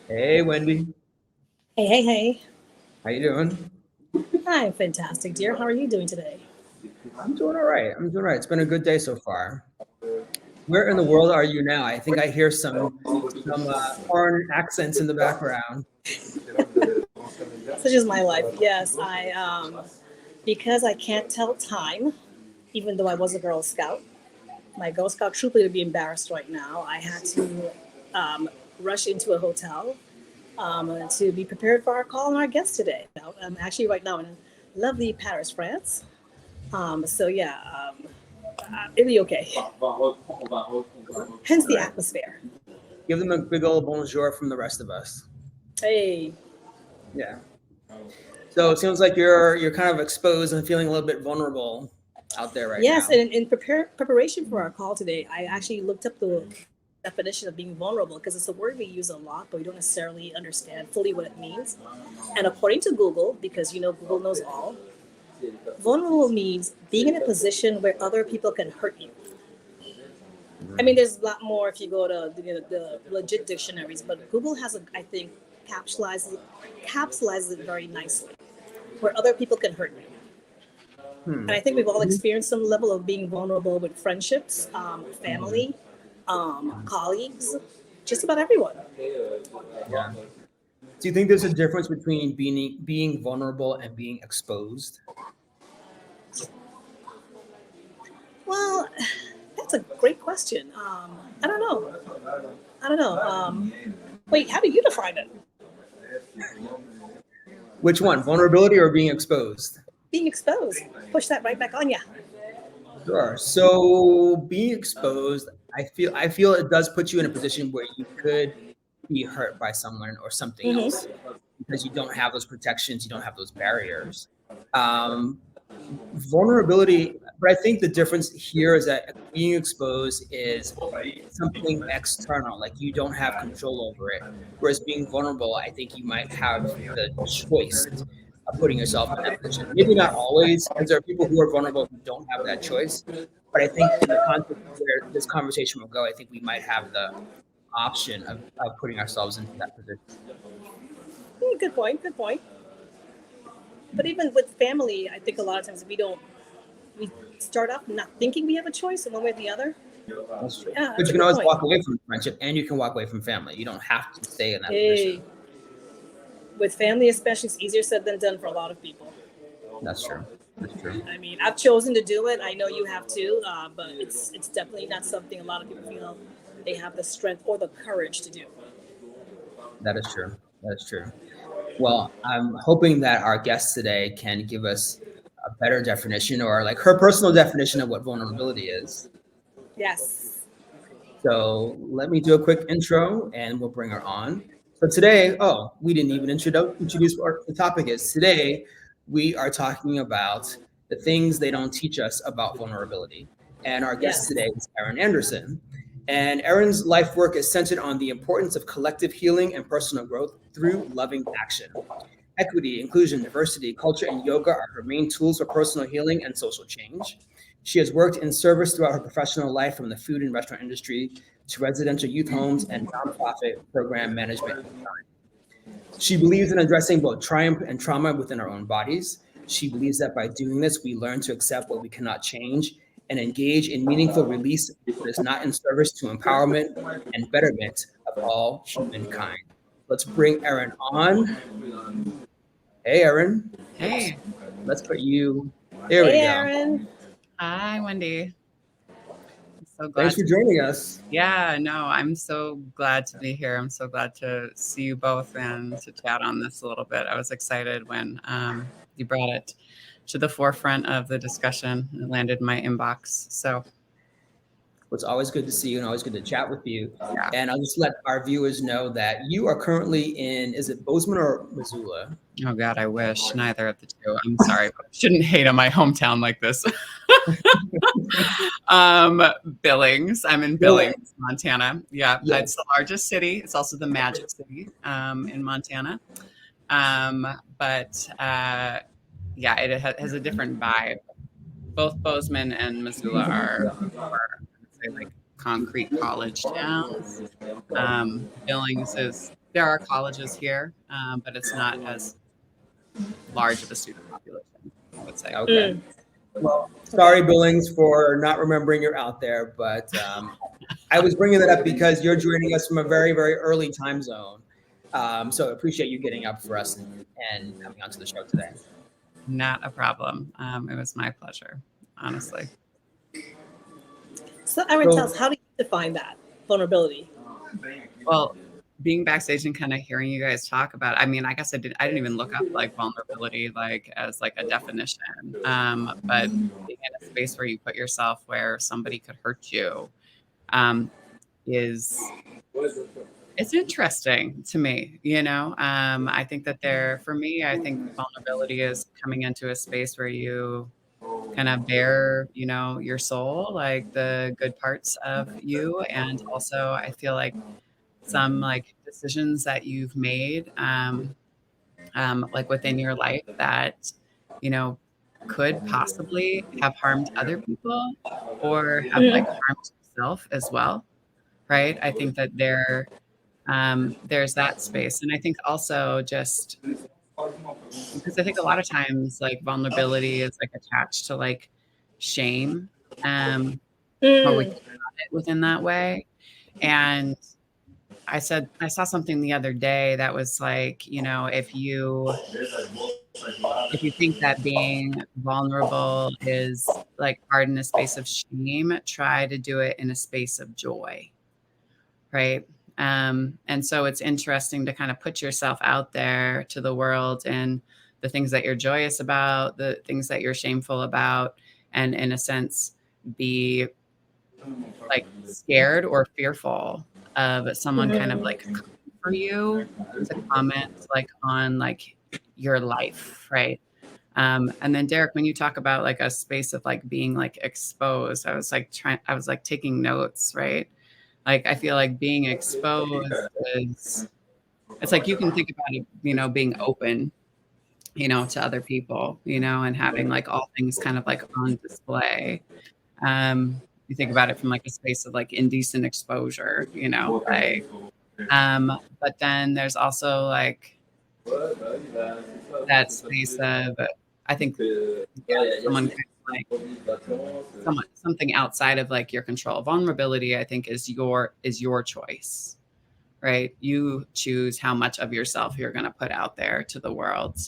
Hey Wendy, Hey, hey, hey. how you doing? I'm fantastic, dear. How are you doing today? I'm doing all right. I'm doing all right. It's been a good day so far. Where in the world are you now? I think I hear some foreign accents in the background. Such is my life. Yes, because I can't tell time, even though I was a Girl Scout, my Girl Scout troop leader would be embarrassed right now. I had to um, rush into a hotel to be prepared for our call and our guest today. I'm actually right now in lovely Paris, France. So, yeah, it'll be okay. Hence the All right. atmosphere. Give them a big old bonjour from the rest of us. Hey. Yeah. So it seems like you're kind of exposed and feeling a little bit vulnerable out there right Yes, now. and in preparation for our call today, I actually looked up the definition of being vulnerable because it's a word we use a lot, but we don't necessarily understand fully what it means. And according to Google, because Google knows all, vulnerable means being in a position where other people can hurt you. I mean, Mm. there's a lot more if you go to the legit dictionaries, but Google has, I think, capsulizes it very nicely, where other people can hurt you. And Hmm. I think we've all experienced some level of being vulnerable with friendships, Mhm. family, colleagues, just about everyone. Yeah. Do you think there's a difference between being vulnerable and being exposed? Well, that's a great question. I don't know. I don't know. Wait, how do you define it? Which one, vulnerability or being exposed? Being exposed. Push that right back on you. Sure. So being exposed, I feel it does put you in a position where you could be hurt by someone or something else Mm-hmm. because you don't have those protections, you don't have those barriers. Um, Vulnerability, but I think the difference here is that being exposed is something external, like you don't have control over it. Whereas being vulnerable, I think you might have the choice of putting yourself in that position. Maybe not always, because there are people who are vulnerable who don't have that choice. But I think in the context of where this conversation will go, I think we might have the option of putting ourselves into that position. Good point. Good point. But even with family, I think a lot of times we start off not thinking we have a choice in one way or the other. That's true. Yeah, But that's you a can good always point. walk away from friendship and you can walk away from family. You don't have to stay in that position. Hey, with family especially, it's easier said than done for a lot of people. That's true. That's true. I mean, I've chosen to do it. I know you have too, but it's definitely not something a lot of people feel they have the strength or the courage to do. That is true. That is true. Well, I'm hoping that our guest today can give us a better definition or like her personal definition of what vulnerability is. Yes. So let me do a quick intro and we'll bring her on. So today, oh, we didn't even introduce what the topic is. Today, we are talking about the things they don't teach us about vulnerability. And our guest Yes. today is Erin Anderson. And Erin's life work is centered on the importance of collective healing and personal growth through loving action. Equity, inclusion, diversity, culture, and yoga are her main tools for personal healing and social change. She has worked in service throughout her professional life from the food and restaurant industry to residential youth homes and nonprofit program management. She believes in addressing both triumph and trauma within our own bodies. She believes that by doing this, we learn to accept what we cannot change and engage in meaningful release that is not in service to empowerment and betterment of all humankind. Let's bring Erin on. Hey, Erin. Oops. Hey, Let's put you. There we Hey, go. Aaron. hi, Wendy. I'm so Thanks glad for to. joining us. Yeah, no, I'm so glad to be here. I'm so glad to see you both and to chat on this a little bit. I was excited when you brought it to the forefront of the discussion. It landed in my inbox. So, It's always good to see you and always good to chat with you. yeah. And I'll just let our viewers know that you are currently in, is it Bozeman or Missoula? Oh, God, I wish neither of the two. I'm sorry, but I shouldn't hate on my hometown like this. um, Billings. I'm in Billings. Billings, Montana. Yeah, it's Yes. the largest city. It's also the magic city in Montana. But yeah, it has a different vibe. Both Bozeman and Missoula are more, I would say, like concrete college towns. Billings there are colleges here, but it's not as large of a student population, I would say. Okay. Well, sorry, Billings, for not remembering you're out there, but I was bringing that up because you're joining us from a very, very early time zone. So I appreciate you getting up for us and coming onto the show today. Not a problem. It was my pleasure, honestly. So, Erin, tell us, how do you define that vulnerability? Well, being backstage and kind of hearing you guys talk about it, I mean, I guess I didn't even look up like vulnerability like as like a definition. But being in a space where you put yourself where somebody could hurt you is it's interesting to me, you know. I think that for me, I think vulnerability is coming into a space where you kind of bare, you know, your soul, like the good parts of you. And also I feel like some like decisions that you've made, like within your life that, you know, could possibly have harmed other people or have like harmed yourself as well. Right. I think that there's that space. And I think also just because I think a lot of times like vulnerability is like attached to like shame, or we think about it within that way. And I saw something the other day that was like, you know, if you think that being vulnerable is like hard in a space of shame, try to do it in a space of joy. Right. And so it's interesting to kind of put yourself out there to the world and the things that you're joyous about, the things that you're shameful about, and in a sense, be like scared or fearful of someone kind of like coming for you to comment like on like your life. Right. And then Derek, when you talk about like a space of like being like exposed, I was like taking notes, right? Like, I feel like being exposed it's like you can think about it, you know, being open, you know, to other people, you know, and having like all things kind of like on display. You think about it from like a space of like indecent exposure, you know, like, but then there's also like that space of, I think, someone kind of like something outside of like your control. Vulnerability, I think, is your choice, right? You choose how much of yourself you're going to put out there to the world.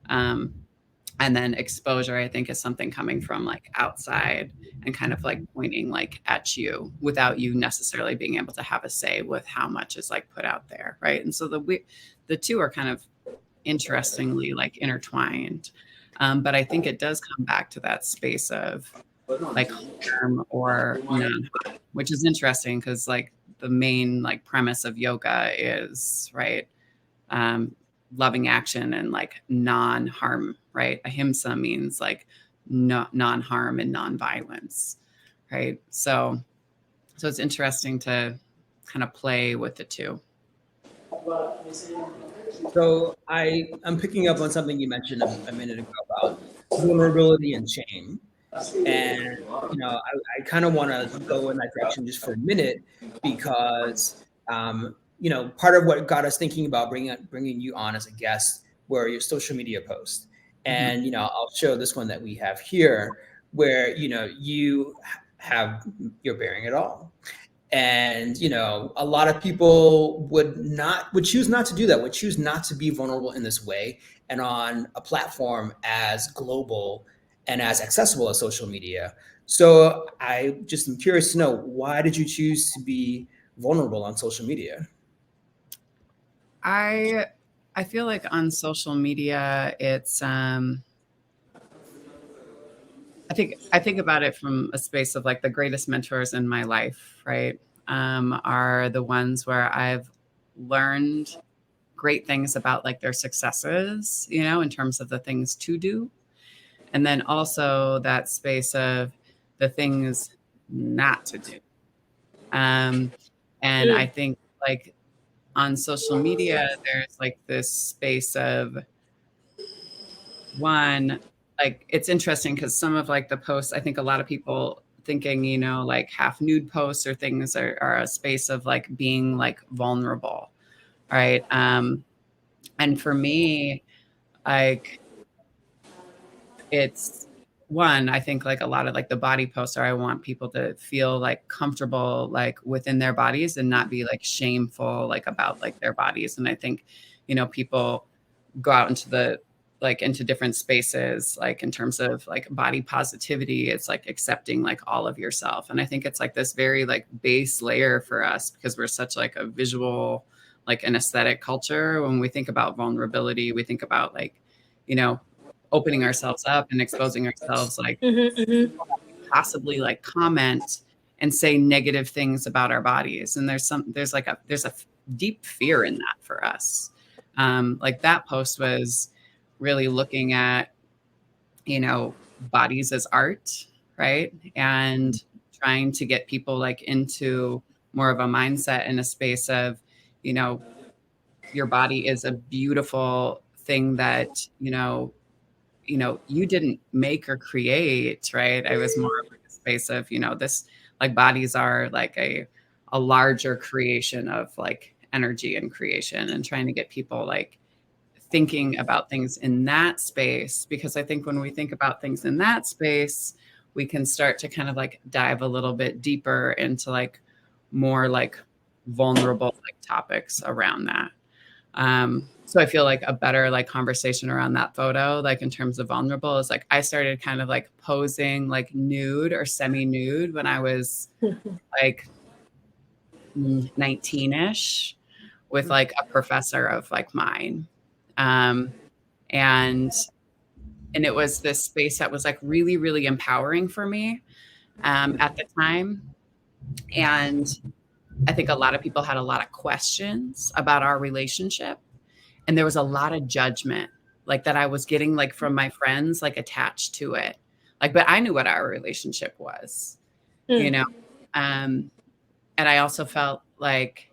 And then exposure, I think, is something coming from like outside and kind of like pointing like at you without you necessarily being able to have a say with how much is like put out there, right? And so the two are kind of interestingly like intertwined. But I think it does come back to that space of like harm or non-harm, which is interesting because like the main like premise of yoga is right, loving action and like non-harm, right? Ahimsa means like non-harm and non-violence, right? So it's interesting to kind of play with the two. So I'm picking up on something you mentioned a minute ago about vulnerability and shame. And, you know, I kind of want to go in that direction just for a minute because, you know, part of what got us thinking about bringing you on as a guest were your social media posts. And, you know, I'll show this one that we have here where, you know, you're bearing it all. And, you know, a lot of people would choose not to do that, would choose not to be vulnerable in this way and on a platform as global and as accessible as social media. So I just am curious to know, why did you choose to be vulnerable on social media? I feel like on social media, it's I think about it from a space of like the greatest mentors in my life, right? Are the ones where I've learned great things about like their successes, you know, in terms of the things to do. And then also that space of the things not to do. And I think like on social media, there's like this space of one, like it's interesting because some of like the posts, I think a lot of people thinking, you know, like half nude posts or things are a space of like being like vulnerable. right? And for me, like, it's one, I think like a lot of like the body poster, I want people to feel like comfortable like within their bodies and not be like shameful like about like their bodies. And I think, people go out into the like into different spaces, like in terms of like body positivity, it's like accepting like all of yourself. And I think it's like this very like base layer for us because we're such like a visual, like an aesthetic culture. When we think about vulnerability, we think about like, opening ourselves up and exposing ourselves, like possibly like comment and say negative things about our bodies. And there's a deep fear in that for us. Like that post was really looking at, bodies as art, right? And trying to get people like into more of a mindset in a space of, your body is a beautiful thing that, you didn't make or create, right? I was more of like a space of, this like bodies are like a larger creation of like energy and creation, and trying to get people like thinking about things in that space. Because I think when we think about things in that space, we can start to kind of like dive a little bit deeper into like more like vulnerable like topics around that. So I feel like a better like conversation around that photo, like in terms of vulnerable, is like I started kind of like posing like nude or semi-nude when I was like 19-ish with like a professor of like mine. And it was this space that was like really, really empowering for me at the time. And I think a lot of people had a lot of questions about our relationship. And there was a lot of judgment like that I was getting like from my friends, like attached to it. Like, but I knew what our relationship was, you know? And I also felt like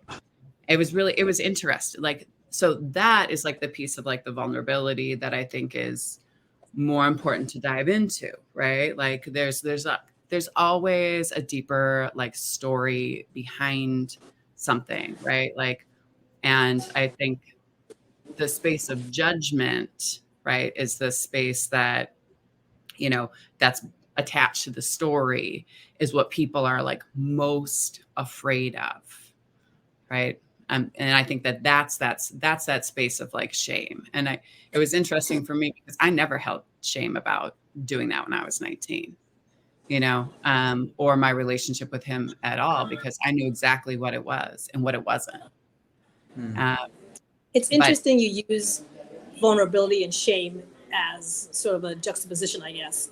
it was interesting. Like, so that is like the piece of like the vulnerability that I think is more important to dive into, right? Like there's always a deeper like story behind something, right? Like, and I think the space of judgment, right, is the space that, that's attached to the story, is what people are like most afraid of, right? And I think that's that space of like shame. And it was interesting for me because I never held shame about doing that when I was 19, or my relationship with him at all, because I knew exactly what it was and what it wasn't. It's But interesting you use vulnerability and shame as sort of a juxtaposition, I guess.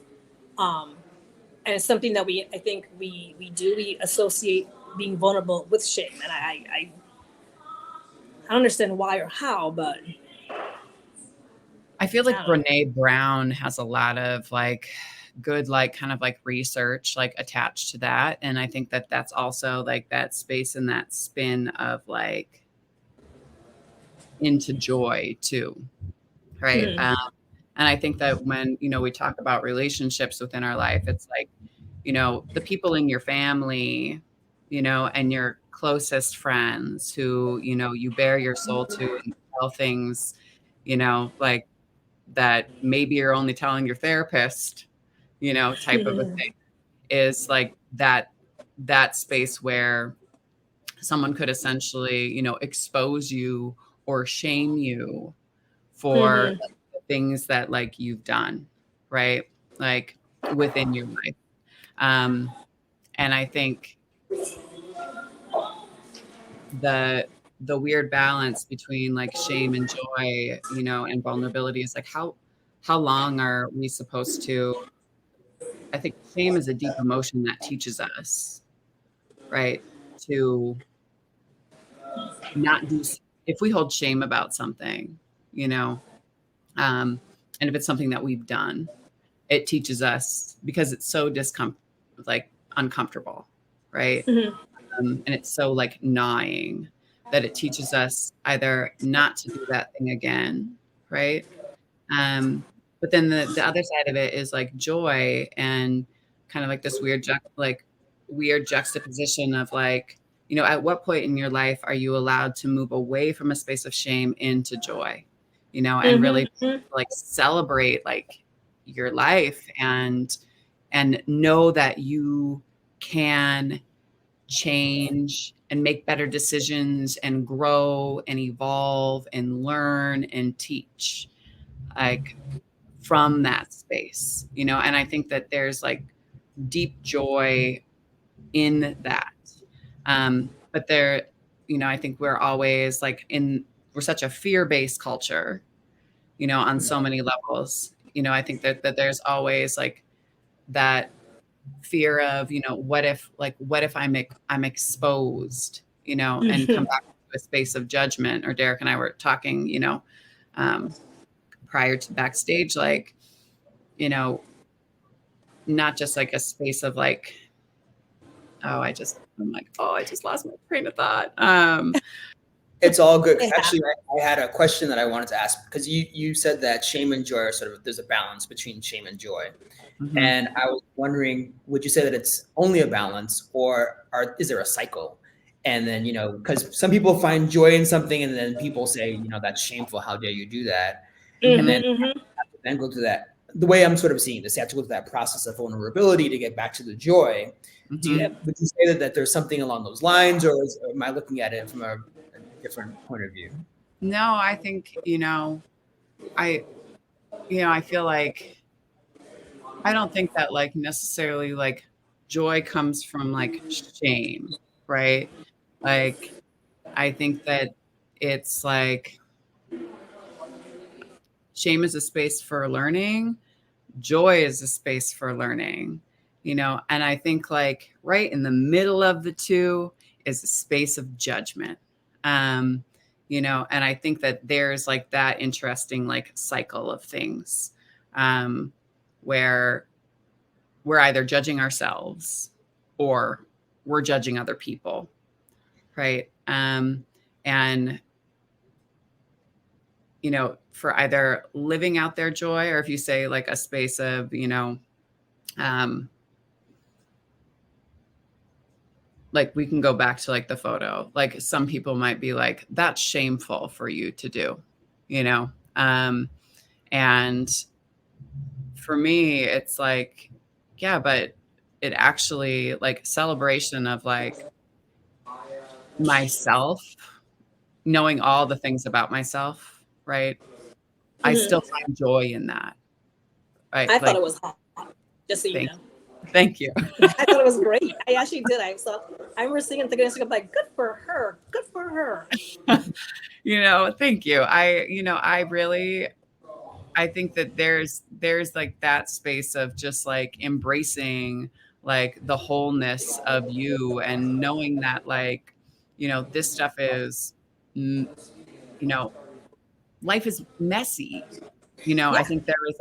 And it's something that I think we associate being vulnerable with shame. And I don't understand why or how, but I feel I like don't know. Brene Brown has a lot of like good, like kind of like research like attached to that. And I think that that's also like that space and that spin of like into joy too. Right. And I think that when, we talk about relationships within our life, it's like, the people in your family, and your closest friends who, you bare your soul to and tell things, like that maybe you're only telling your therapist, type of a thing, is like that space where someone could essentially, expose you or shame you for like, the things that like you've done, right? Like within your life. And I think the weird balance between like shame and joy, and vulnerability is like how long are we supposed to, I think shame is a deep emotion that teaches us, right, to not do, if we hold shame about something, you know, and if it's something that we've done, it teaches us, because it's so like uncomfortable, right? And it's so like gnawing, that it teaches us either not to do that thing again, right? But then the other side of it is like joy, and kind of like this weird juxtaposition of like, at what point in your life are you allowed to move away from a space of shame into joy, and really like celebrate like your life and know that you can change and make better decisions and grow and evolve and learn and teach like from that space, and I think that there's like deep joy in that. But there, I think we're always like we're such a fear-based culture, on so many levels. I think that there's always like that fear of, what if I'm exposed, and come back to a space of judgment. Or Derek and I were talking, prior to backstage, like, not just like a space of like, I just lost my train of thought. It's all good. Actually, I had a question that I wanted to ask, because you said that shame and joy are sort of, there's a balance between shame and joy. And I was wondering, would you say that it's only a balance, or is there a cycle? And then, because some people find joy in something and then people say, that's shameful. How dare you do that? And then go to that. The way I'm sort of seeing this, you have to go through that process of vulnerability to get back to the joy. Would you say that there's something along those lines, or am I looking at it from a different point of view? No, I think, I feel like, I don't think that like necessarily like joy comes from like shame, right? Like, I think that it's like shame is a space for learning. Joy is a space for learning, and I think like right in the middle of the two is a space of judgment. And I think that there's like that interesting like cycle of things, where we're either judging ourselves or we're judging other people. Right. And, for either living out their joy, or if you say like a space of, like we can go back to like the photo, like some people might be like, that's shameful for you to do, and for me, it's like, yeah, but it actually like celebration of like myself, knowing all the things about myself, right? I still find joy in that. Right? I thought it was hot, just so you know. Thank you. I thought it was great. I actually did. I remember seeing and thinking, I'm like, good for her. Good for her. Thank you. I think that there's like that space of just like embracing like the wholeness of you, and knowing that like, this stuff is, life is messy. I think there was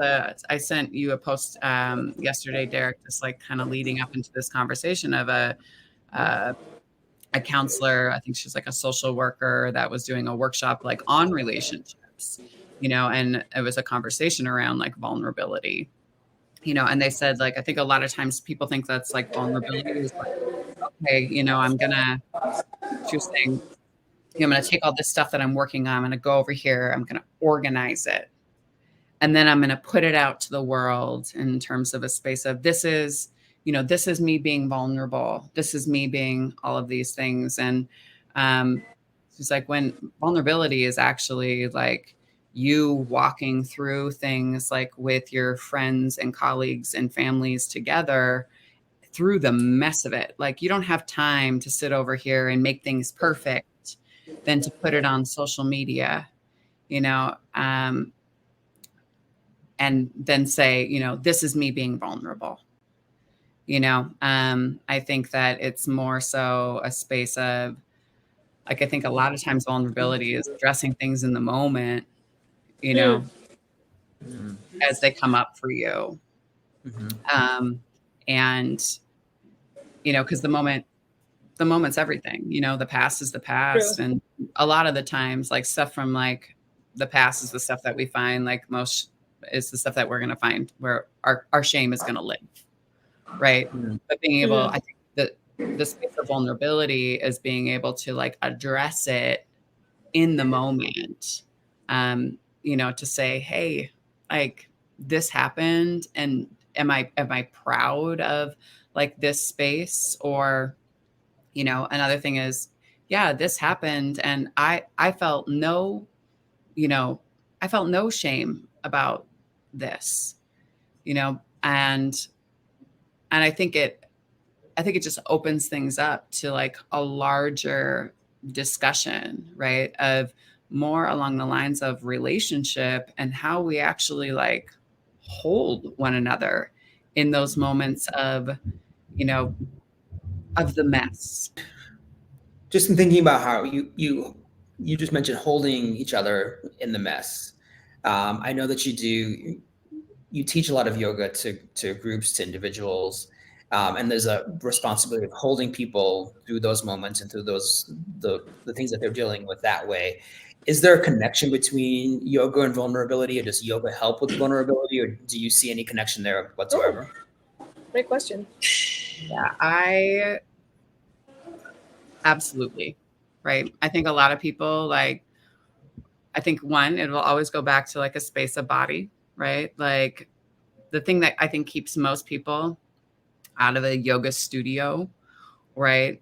I sent you a post yesterday, Derek, just like kind of leading up into this conversation of a counselor. I think she's like a social worker that was doing a workshop like on relationships, and it was a conversation around like vulnerability, and they said like, I think a lot of times people think that's like vulnerability is like, okay, she was saying, I'm going to take all this stuff that I'm working on. I'm going to go over here. I'm going to organize it. And then I'm going to put it out to the world in terms of a space of this is me being vulnerable. This is me being all of these things. And it's like when vulnerability is actually like you walking through things like with your friends and colleagues and families together through the mess of it. Like you don't have time to sit over here and make things perfect, then to put it on social media, and then say, this is me being vulnerable. I think that it's more so a space of like, I think a lot of times vulnerability is addressing things in the moment, as they come up for you. And, because the moment's everything, the past is the past. True. And a lot of the times like stuff from like the past is the stuff that we find like most is the stuff that we're going to find where our shame is going to live. Right. But being able, I think that the space of vulnerability is being able to like address it in the moment, to say, hey, like this happened, and am I proud of like this space? Or, another thing is, yeah, this happened, and I felt no, I felt no shame about this, and I think it just opens things up to like a larger discussion, right? Of more along the lines of relationship and how we actually like hold one another in those moments of, of the mess. Just in thinking about how you just mentioned holding each other in the mess. I know that you teach a lot of yoga to groups, to individuals, and there's a responsibility of holding people through those moments and through the things that they're dealing with that way. Is there a connection between yoga and vulnerability, or does yoga help with vulnerability, or do you see any connection there whatsoever? Great question. Yeah, I absolutely. Right. I think a lot of people like, I think one, it will always go back to like a space of body, right? Like the thing that I think keeps most people out of a yoga studio, right,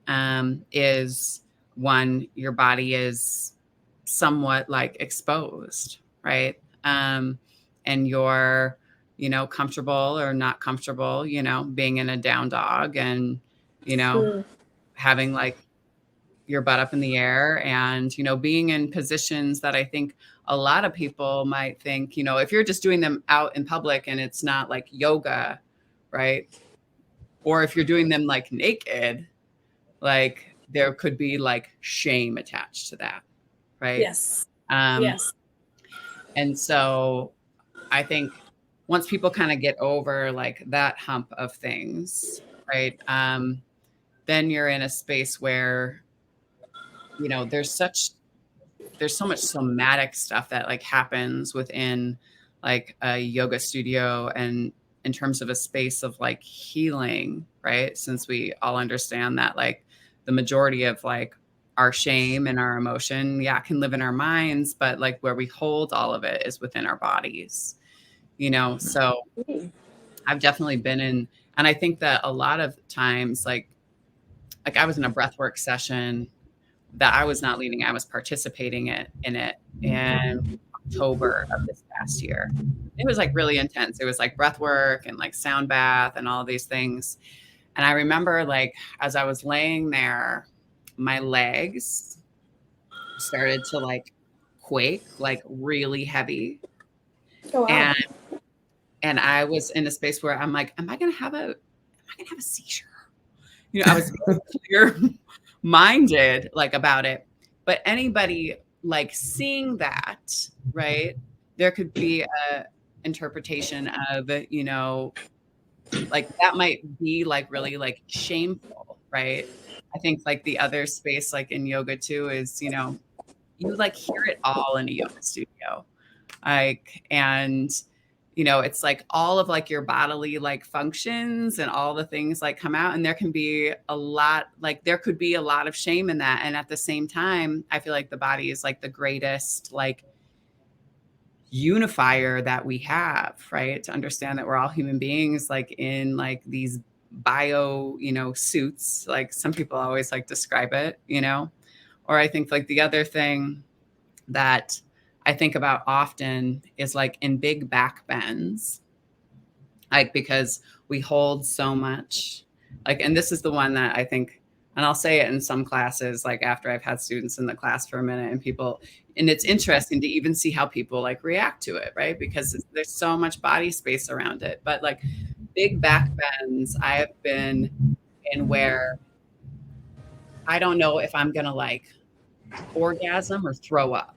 is one, your body is somewhat like exposed, right? And you're, comfortable or not comfortable, being in a down dog and, having like your butt up in the air and, being in positions that I think a lot of people might think, if you're just doing them out in public and it's not like yoga, right? Or if you're doing them like naked, like there could be like shame attached to that, right? Yes. Um, Yes. and so I think once people kind of get over like that hump of things, right? Then you're in a space where, there's so much somatic stuff that like happens within like a yoga studio and in terms of a space of like healing, right? Since we all understand that like the majority of like our shame and our emotion, yeah, can live in our minds, but like where we hold all of it is within our bodies, So I've definitely been in, and I think that a lot of times, like I was in a breathwork session that I was not leading, I was participating in it in October of this past year. It was like really intense. It was like breath work and like sound bath and all these things. And I remember like as I was laying there, my legs started to like quake, like really heavy. Oh wow. And I was in a space where I'm like, am I gonna have a seizure? I was clear minded like about it. But anybody like seeing that, right? There could be a interpretation of, like that might be like really like shameful, right? I think like the other space like in yoga too is, you like hear it all in a yoga studio. Like, and it's like all of like your bodily like functions and all the things like come out, and there can be a lot, like there could be a lot of shame in that. And at the same time, I feel like the body is like the greatest like unifier that we have, right? To understand that we're all human beings, like in like these bio, suits, like some people always like describe it, or I think like the other thing that I think about often is like in big back bends, like because we hold so much, like, and this is the one that I think, and I'll say it in some classes, like after I've had students in the class for a minute and people, and it's interesting to even see how people like react to it, right? Because there's so much body space around it. But like big back bends, I have been in where I don't know if I'm going to like orgasm or throw up.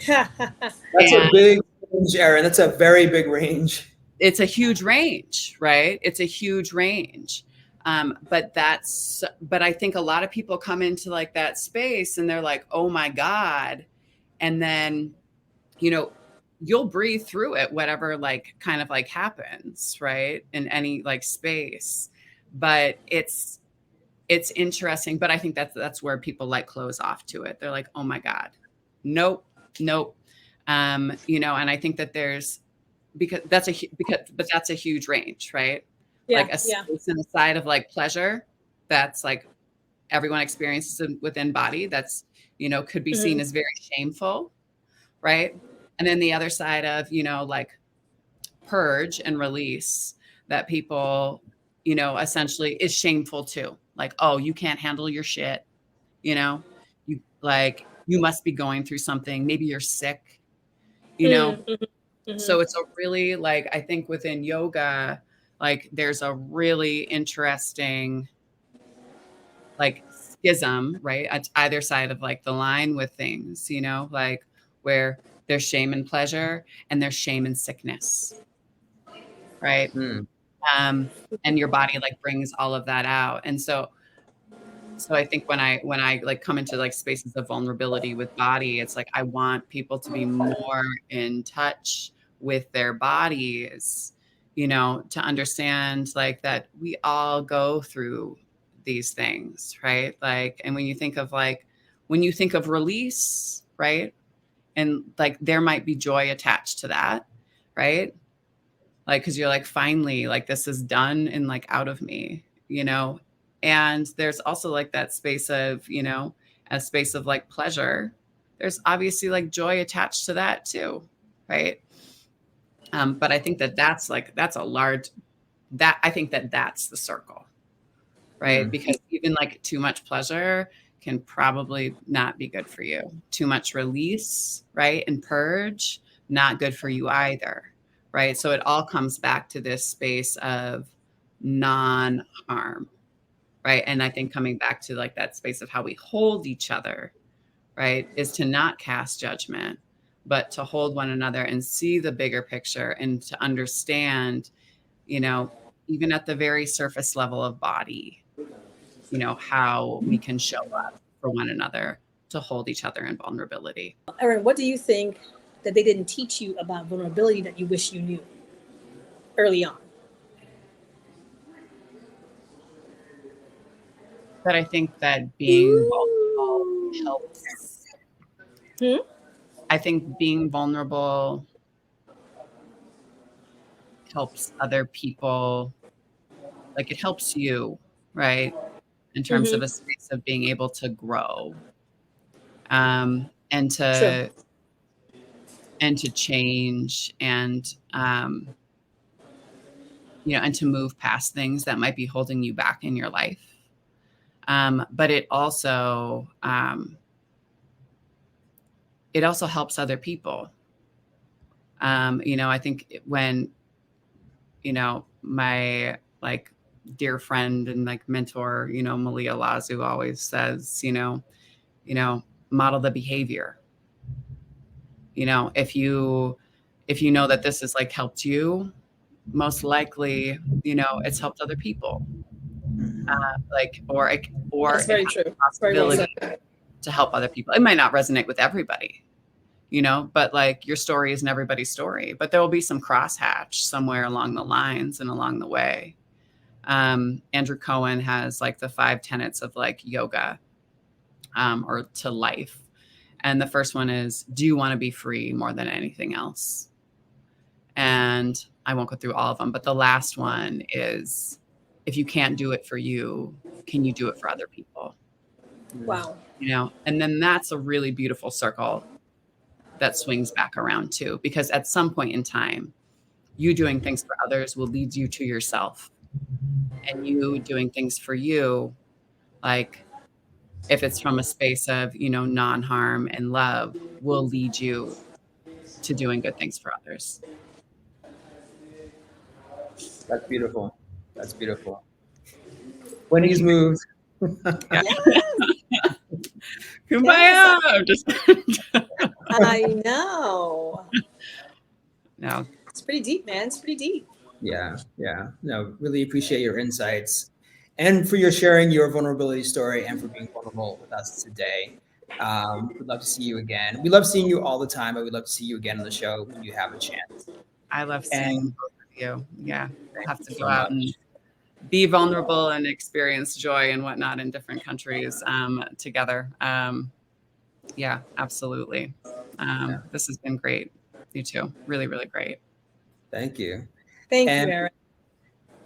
That's a big range, Erin. That's a very big range. It's a huge range, right? It's a huge range. But I think a lot of people come into like that space and they're like, oh my God. And then, you'll breathe through it, whatever like kind of like happens, right? In any like space. But it's it's interesting, but I think that's where people like close off to it. They're like, oh my God, nope. You know, and I think that there's, but that's a huge range, right? Yeah, Like a space and a side of like pleasure, that's like everyone experiences within body, that's, you know, could be seen as very shameful, right? And then the other side of, you know, like purge and release, that people, you know, essentially is shameful too. Like, oh, you can't handle your shit, you know, you must be going through something. Maybe you're sick, you know. So it's a really, like, I think within yoga, like there's a really interesting like schism, right? At either side of like the line with things, you know, like where there's shame and pleasure and there's shame and sickness, right? And your body like brings all of that out. And so I think when I like come into like spaces of vulnerability with body, it's like I want people to be more in touch with their bodies, you know, to understand like that we all go through these things, right? Like, and when you think of release, right? And like there might be joy attached to that, right? Like, cause you're like, finally, like this is done and like out of me, you know? And there's also like that space of, you know, a space of like pleasure. There's obviously like joy attached to that too, right? But I think that's the circle, right? Because even like too much pleasure can probably not be good for you. Too much release, right? And purge, not good for you either, right? So it all comes back to this space of non-harm, right? And I think coming back to like that space of how we hold each other, right, is to not cast judgment, but to hold one another and see the bigger picture and to understand, you know, even at the very surface level of body, you know, how we can show up for one another to hold each other in vulnerability. Erin, what do you think that they didn't teach you about vulnerability that you wish you knew early on? But I think that being vulnerable helps. I think being vulnerable helps other people. Like it helps you, right? In terms of a space of being able to grow, and True. to change and, you know, and to move past things that might be holding you back in your life. But it also helps other people. You know, I think when, you know, my like dear friend and like mentor, you know, Malia Lazu always says, you know, model the behavior. You know, if you know that this has like helped you, most likely, you know, it's helped other people. Or That's very true. Very well said. To help other people. It might not resonate with everybody, you know, but like your story isn't everybody's story, but there will be some crosshatch somewhere along the lines and along the way. Andrew Cohen has like the 5 tenets of like yoga, or to life. And the first one is, do you want to be free more than anything else? And I won't go through all of them, but the last one is, if you can't do it for you, can you do it for other people? Wow. You know, and then that's a really beautiful circle that swings back around too, because at some point in time, you doing things for others will lead you to yourself, and you doing things for you, like if it's from a space of, you know, non-harm and love, will lead you to doing good things for others. That's beautiful. That's beautiful. Wendy's moved. Kumbaya! I know. No. It's pretty deep, man. It's pretty deep. Yeah. No, really appreciate your insights and for your sharing your vulnerability story and for being vulnerable with us today. We'd love to see you again. We love seeing you all the time, but we'd love to see you again on the show when you have a chance. I love seeing both of you. Yeah. We'll have to go so out much. and be vulnerable and experience joy and whatnot in different countries together. Yeah, absolutely. This has been great. You too. Really, really great. Thank you. Thank you, And Erin.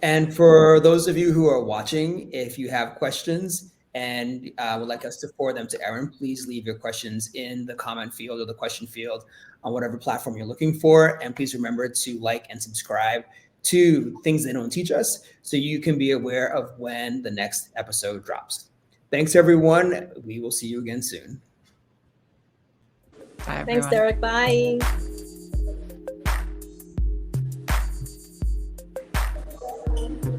And for those of you who are watching, if you have questions and would like us to forward them to Erin, please leave your questions in the comment field or the question field on whatever platform you're looking for. And please remember to like and subscribe to Things They Don't Teach Us so you can be aware of when the next episode drops. Thanks, everyone. We will see you again soon. Bye, Thanks, everyone. Derek. Bye.